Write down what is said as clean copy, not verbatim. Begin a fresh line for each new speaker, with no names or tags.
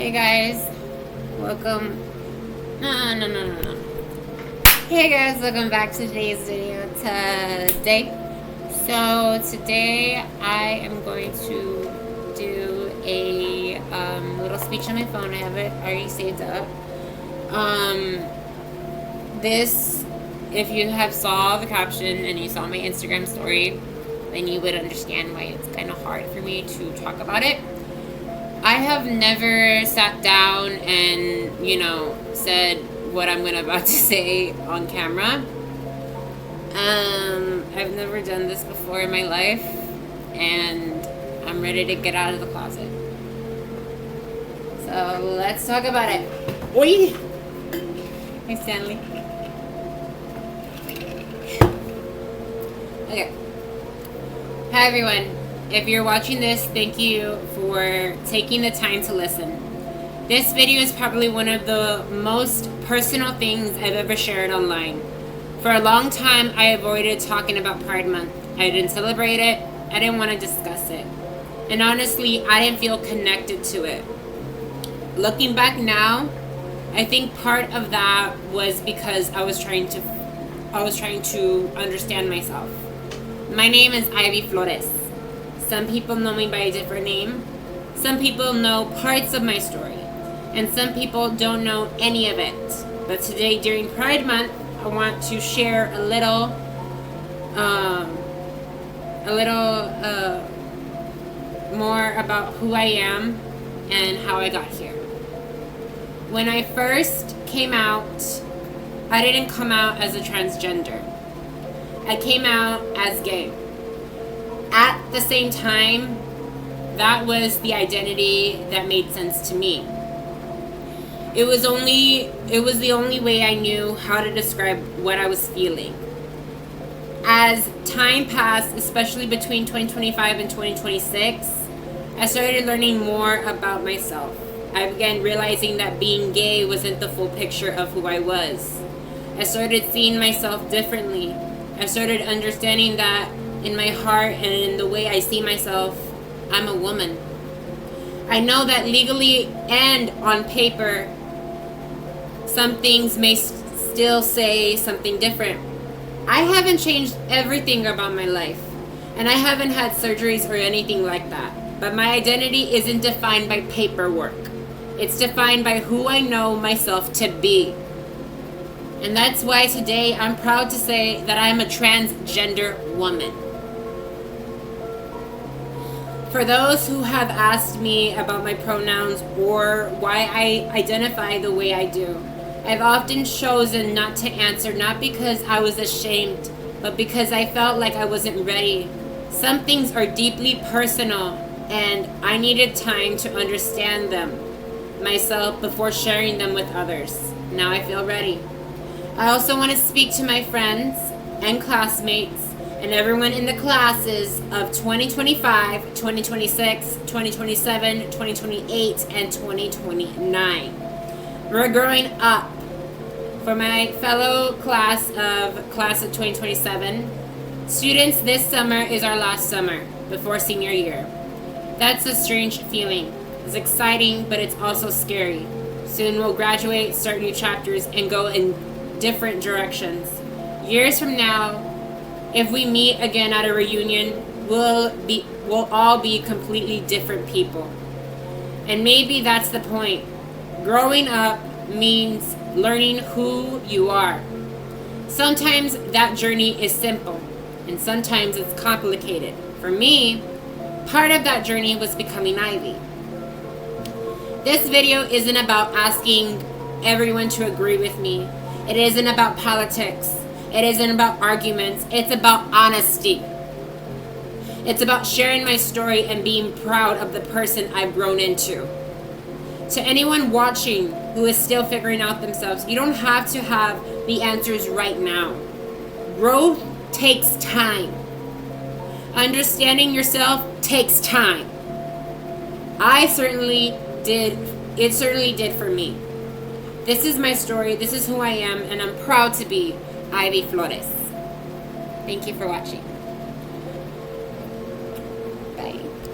Hey guys, welcome. No. Hey guys, welcome back to today's video today. So today I am going to do a little speech on my phone. I have it already saved up. This, if you have saw the caption and you saw my Instagram story, then you would understand why it's kind of hard for me to talk about it. I have never sat down and, said what I'm about to say on camera. I've never done this before in my life, and I'm ready to get out of the closet. So let's talk about it. Oi! Hey, Stanley. Okay. Hi, everyone. If you're watching this, thank you for taking the time to listen. This video is probably one of the most personal things I've ever shared online. For a long time, I avoided talking about Pride Month. I didn't celebrate it. I didn't want to discuss it. And honestly, I didn't feel connected to it. Looking back now, I think part of that was because I was trying to understand myself. My name is Ivy Flores. Some people know me by a different name. Some people know parts of my story. And some people don't know any of it. But today, during Pride Month, I want to share a little more about who I am and how I got here. When I first came out, I didn't come out as a transgender. I came out as gay. At the same time, that was the identity that made sense to me. It was the only way I knew how to describe what I was feeling. As time passed, especially between 2025 and 2026, I started learning more about myself. I began realizing that being gay wasn't the full picture of who I was. I started seeing myself differently. I started understanding that in my heart and in the way I see myself, I'm a woman. I know that legally and on paper, some things may still say something different. I haven't changed everything about my life, and I haven't had surgeries or anything like that. But my identity isn't defined by paperwork. It's defined by who I know myself to be. And that's why today I'm proud to say that I'm a transgender woman. For those who have asked me about my pronouns or why I identify the way I do, I've often chosen not to answer, not because I was ashamed, but because I felt like I wasn't ready. Some things are deeply personal, and I needed time to understand them myself before sharing them with others. Now I feel ready. I also want to speak to my friends and classmates and everyone in the classes of 2025, 2026, 2027, 2028, and 2029. We're growing up. For my fellow class of 2027, students, this summer is our last summer before senior year. That's a strange feeling. It's exciting, but it's also scary. Soon we'll graduate, start new chapters, and go in different directions. Years from now, if we meet again at a reunion, we'll all be completely different people. And maybe that's the point. Growing up means learning who you are. Sometimes that journey is simple, and sometimes it's complicated. For me, part of that journey was becoming Ivy. This video isn't about asking everyone to agree with me. It isn't about politics. It isn't about arguments. It's about honesty. It's about sharing my story and being proud of the person I've grown into. To anyone watching who is still figuring out themselves, you don't have to have the answers right now. Growth takes time. Understanding yourself takes time. It certainly did for me. This is my story, this is who I am, and I'm proud to be Ivy Flores. Thank you for watching.